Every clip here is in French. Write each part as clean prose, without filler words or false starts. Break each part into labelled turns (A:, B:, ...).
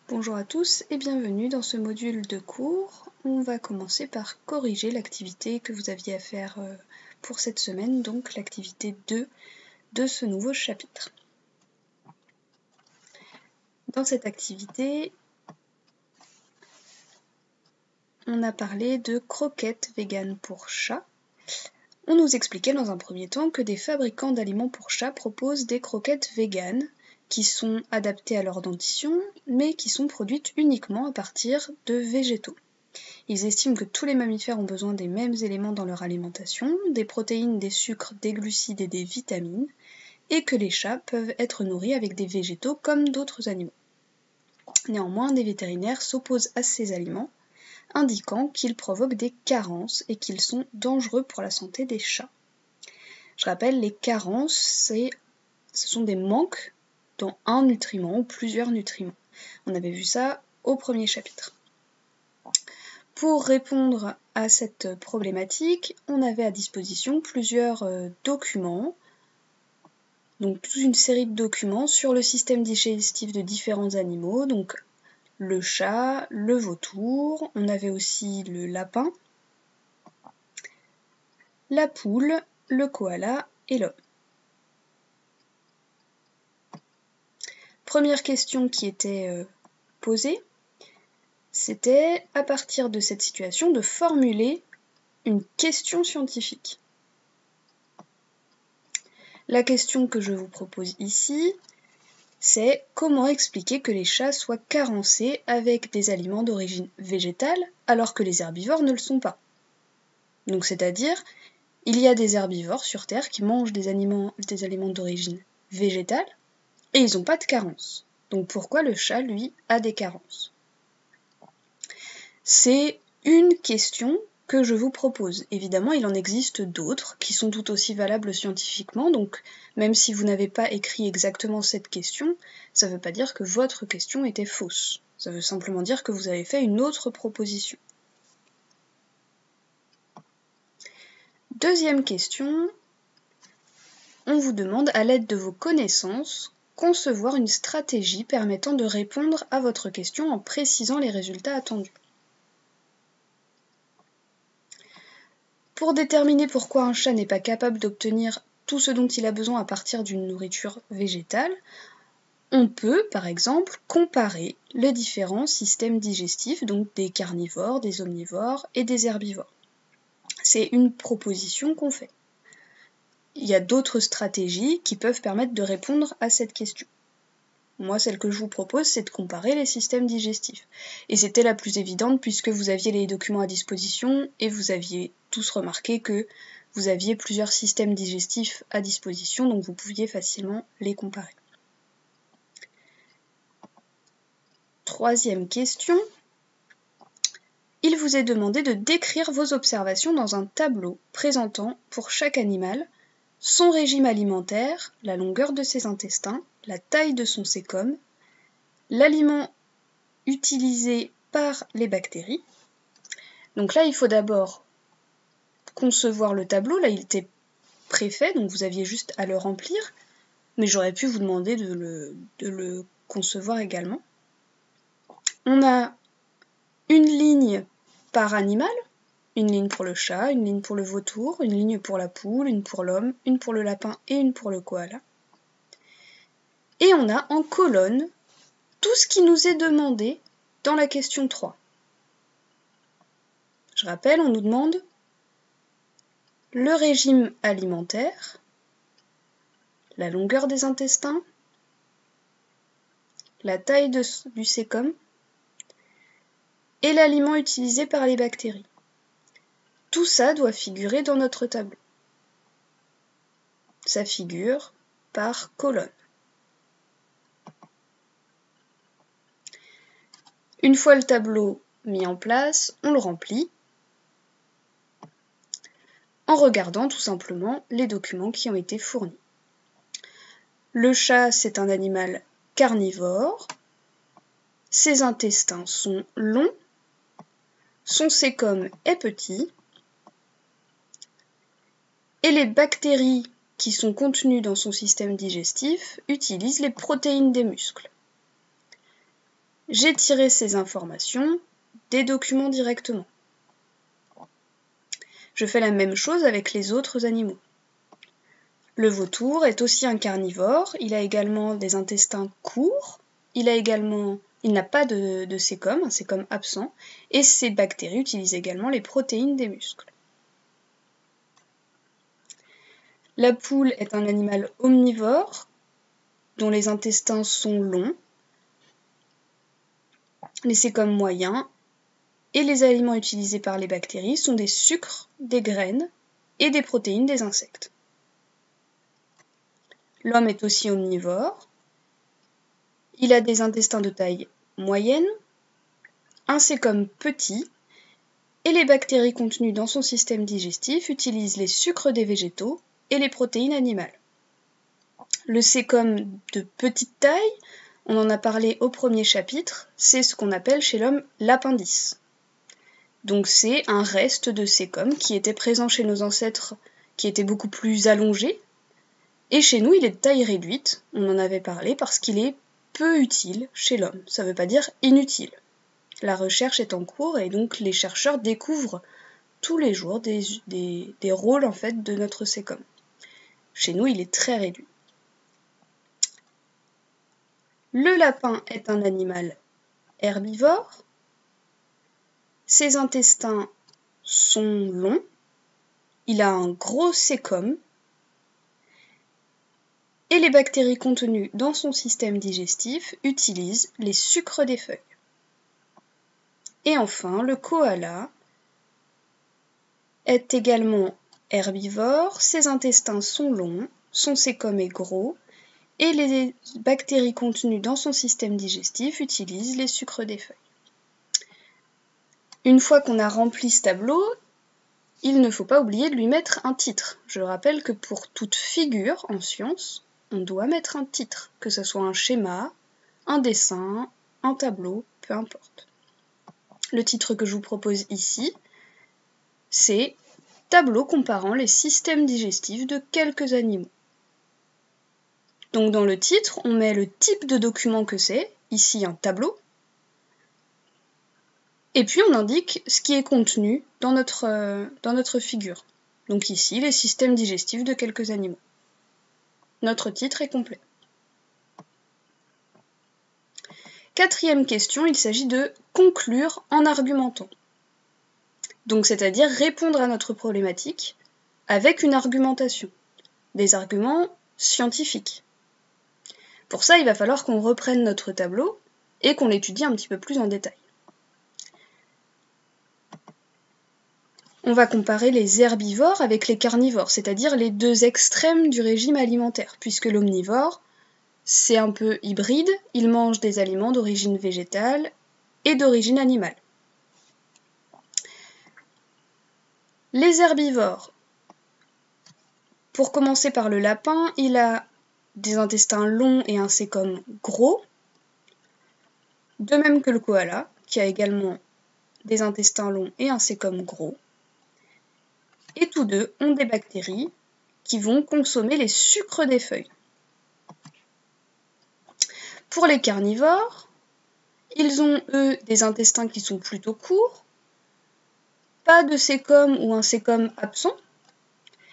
A: Bonjour à tous et bienvenue dans ce module de cours. On va commencer par corriger l'activité que vous aviez à faire pour cette semaine, donc l'activité 2 de ce nouveau chapitre. Dans cette activité, on a parlé de croquettes véganes pour chats. On nous expliquait dans un premier temps que des fabricants d'aliments pour chats proposent des croquettes véganes qui sont adaptées à leur dentition, mais qui sont produites uniquement à partir de végétaux. Ils estiment que tous les mammifères ont besoin des mêmes éléments dans leur alimentation, des protéines, des sucres, des glucides et des vitamines, et que les chats peuvent être nourris avec des végétaux comme d'autres animaux. Néanmoins, des vétérinaires s'opposent à ces aliments, indiquant qu'ils provoquent des carences et qu'ils sont dangereux pour la santé des chats. Je rappelle, les carences, ce sont des manques dans un nutriment ou plusieurs nutriments. On avait vu ça au premier chapitre. Pour répondre à cette problématique, on avait à disposition plusieurs documents, donc toute une série de documents sur le système digestif de différents animaux, donc le chat, le vautour, on avait aussi le lapin, la poule, le koala et l'homme. Première question qui était posée, c'était à partir de cette situation de formuler une question scientifique. La question que je vous propose ici, c'est comment expliquer que les chats soient carencés avec des aliments d'origine végétale alors que les herbivores ne le sont pas. Donc c'est-à-dire, il y a des herbivores sur Terre qui mangent des aliments d'origine végétale et ils n'ont pas de carence. Donc pourquoi le chat, lui, a des carences ? C'est une question que je vous propose. Évidemment, il en existe d'autres qui sont tout aussi valables scientifiquement, donc même si vous n'avez pas écrit exactement cette question, ça ne veut pas dire que votre question était fausse. Ça veut simplement dire que vous avez fait une autre proposition. Deuxième question, on vous demande, à l'aide de vos connaissances, concevoir une stratégie permettant de répondre à votre question en précisant les résultats attendus. Pour déterminer pourquoi un chat n'est pas capable d'obtenir tout ce dont il a besoin à partir d'une nourriture végétale, on peut, par exemple, comparer les différents systèmes digestifs, donc des carnivores, des omnivores et des herbivores. C'est une proposition qu'on fait. Il y a d'autres stratégies qui peuvent permettre de répondre à cette question. Moi, celle que je vous propose, c'est de comparer les systèmes digestifs. Et c'était la plus évidente puisque vous aviez les documents à disposition et vous aviez tous remarqué que vous aviez plusieurs systèmes digestifs à disposition, donc vous pouviez facilement les comparer. Troisième question. Il vous est demandé de décrire vos observations dans un tableau présentant pour chaque animal son régime alimentaire, la longueur de ses intestins, la taille de son sécom, l'aliment utilisé par les bactéries. Donc là, il faut d'abord concevoir le tableau. Là, il était préfet, donc vous aviez juste à le remplir, mais j'aurais pu vous demander de le concevoir également. On a une ligne par animal, une ligne pour le chat, une ligne pour le vautour, une ligne pour la poule, une pour l'homme, une pour le lapin et une pour le koala. Et on a en colonne tout ce qui nous est demandé dans la question 3. Je rappelle, on nous demande le régime alimentaire, la longueur des intestins, la taille du sécom et l'aliment utilisé par les bactéries. Tout ça doit figurer dans notre tableau. Ça figure par colonne. Une fois le tableau mis en place, on le remplit en regardant tout simplement les documents qui ont été fournis. Le chat, c'est un animal carnivore. Ses intestins sont longs. Son sécom est petit. Et les bactéries qui sont contenues dans son système digestif utilisent les protéines des muscles. J'ai tiré ces informations des documents directement. Je fais la même chose avec les autres animaux. Le vautour est aussi un carnivore, il a également des intestins courts, il n'a pas de sécom, un sécom absent, et ces bactéries utilisent également les protéines des muscles. La poule est un animal omnivore, dont les intestins sont longs, les sécoms moyens, et les aliments utilisés par les bactéries sont des sucres, des graines et des protéines des insectes. L'homme est aussi omnivore. Il a des intestins de taille moyenne, un sécom petit, et les bactéries contenues dans son système digestif utilisent les sucres des végétaux et les protéines animales. Le sécom de petite taille, on en a parlé au premier chapitre, c'est ce qu'on appelle chez l'homme l'appendice. Donc c'est un reste de sécom qui était présent chez nos ancêtres, qui était beaucoup plus allongé, et chez nous il est de taille réduite, on en avait parlé, parce qu'il est peu utile chez l'homme, ça ne veut pas dire inutile. La recherche est en cours et donc les chercheurs découvrent tous les jours des rôles en fait de notre sécom. Chez nous il est très réduit. Le lapin est un animal herbivore. Ses intestins sont longs. Il a un gros sécom. Et les bactéries contenues dans son système digestif utilisent les sucres des feuilles. Et enfin, le koala est également herbivore. Ses intestins sont longs, son sécom est gros. Et les bactéries contenues dans son système digestif utilisent les sucres des feuilles. Une fois qu'on a rempli ce tableau, il ne faut pas oublier de lui mettre un titre. Je rappelle que pour toute figure en sciences, on doit mettre un titre, que ce soit un schéma, un dessin, un tableau, peu importe. Le titre que je vous propose ici, c'est « Tableau comparant les systèmes digestifs de quelques animaux ». Donc dans le titre, on met le type de document que c'est, ici un tableau, et puis on indique ce qui est contenu dans notre figure. Donc ici, les systèmes digestifs de quelques animaux. Notre titre est complet. Quatrième question, il s'agit de conclure en argumentant. Donc c'est-à-dire répondre à notre problématique avec une argumentation, des arguments scientifiques. Pour ça, il va falloir qu'on reprenne notre tableau et qu'on l'étudie un petit peu plus en détail. On va comparer les herbivores avec les carnivores, c'est-à-dire les deux extrêmes du régime alimentaire, puisque l'omnivore, c'est un peu hybride, il mange des aliments d'origine végétale et d'origine animale. Les herbivores, pour commencer par le lapin, il a des intestins longs et un sécom gros, de même que le koala, qui a également des intestins longs et un sécom gros. Et tous deux ont des bactéries qui vont consommer les sucres des feuilles. Pour les carnivores, ils ont, eux, des intestins qui sont plutôt courts, pas de sécom ou un sécom absent,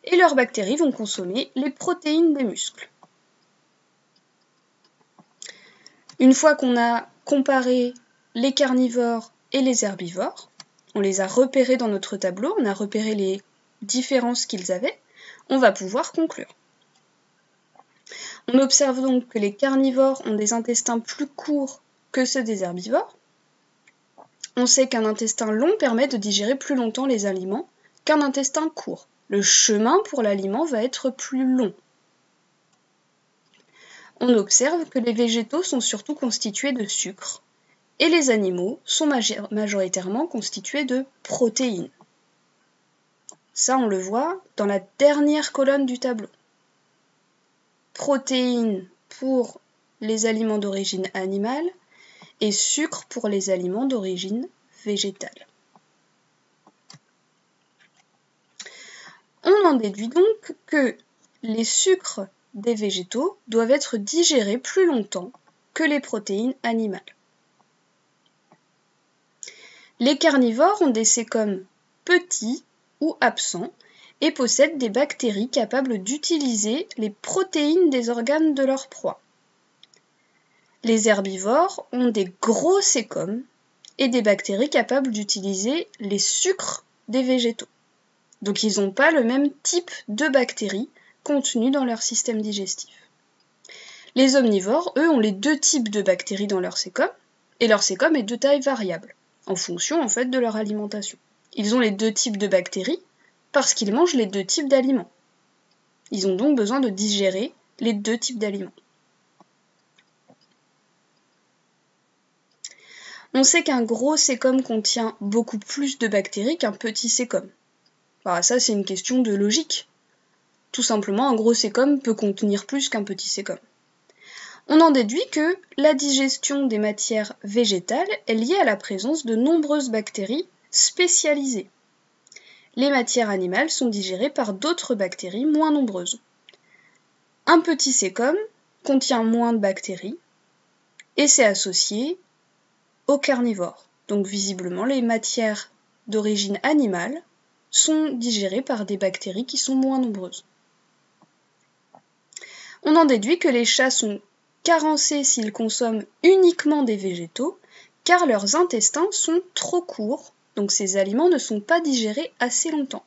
A: et leurs bactéries vont consommer les protéines des muscles. Une fois qu'on a comparé les carnivores et les herbivores, on les a repérés dans notre tableau, on a repéré les différences qu'ils avaient, on va pouvoir conclure. On observe donc que les carnivores ont des intestins plus courts que ceux des herbivores. On sait qu'un intestin long permet de digérer plus longtemps les aliments qu'un intestin court. Le chemin pour l'aliment va être plus long. On observe que les végétaux sont surtout constitués de sucre et les animaux sont majoritairement constitués de protéines. Ça, on le voit dans la dernière colonne du tableau. Protéines pour les aliments d'origine animale et sucre pour les aliments d'origine végétale. On en déduit donc que les sucres des végétaux doivent être digérés plus longtemps que les protéines animales. Les carnivores ont des sécoms petits ou absents et possèdent des bactéries capables d'utiliser les protéines des organes de leur proie. Les herbivores ont des gros sécoms et des bactéries capables d'utiliser les sucres des végétaux. Donc ils n'ont pas le même type de bactéries contenues dans leur système digestif. Les omnivores, eux, ont les deux types de bactéries dans leur sécom, et leur sécom est de taille variable, en fonction en fait de leur alimentation. Ils ont les deux types de bactéries parce qu'ils mangent les deux types d'aliments. Ils ont donc besoin de digérer les deux types d'aliments. On sait qu'un gros sécom contient beaucoup plus de bactéries qu'un petit sécom. Bah, ça, c'est une question de logique. Tout simplement, un gros sécom peut contenir plus qu'un petit sécom. On en déduit que la digestion des matières végétales est liée à la présence de nombreuses bactéries spécialisées. Les matières animales sont digérées par d'autres bactéries moins nombreuses. Un petit sécom contient moins de bactéries et c'est associé aux carnivores. Donc visiblement, les matières d'origine animale sont digérées par des bactéries qui sont moins nombreuses. On en déduit que les chats sont carencés s'ils consomment uniquement des végétaux, car leurs intestins sont trop courts, donc ces aliments ne sont pas digérés assez longtemps.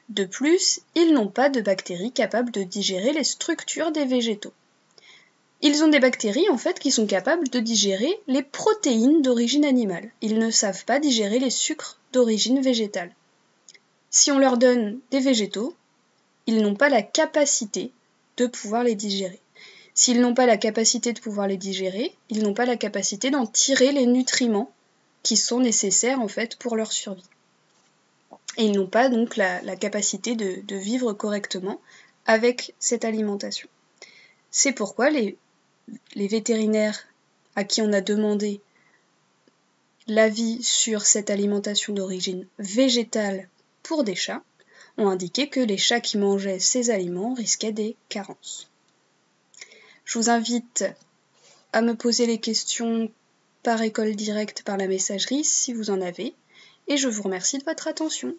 A: De plus, ils n'ont pas de bactéries capables de digérer les structures des végétaux. Ils ont des bactéries en fait qui sont capables de digérer les protéines d'origine animale. Ils ne savent pas digérer les sucres d'origine végétale. Si on leur donne des végétaux, ils n'ont pas la capacité de pouvoir les digérer. S'ils n'ont pas la capacité de pouvoir les digérer, ils n'ont pas la capacité d'en tirer les nutriments qui sont nécessaires en fait pour leur survie. Et ils n'ont pas donc la capacité de vivre correctement avec cette alimentation. C'est pourquoi les vétérinaires à qui on a demandé l'avis sur cette alimentation d'origine végétale pour des chats ont indiqué que les chats qui mangeaient ces aliments risquaient des carences. Je vous invite à me poser les questions par école directe par la messagerie si vous en avez, et je vous remercie de votre attention.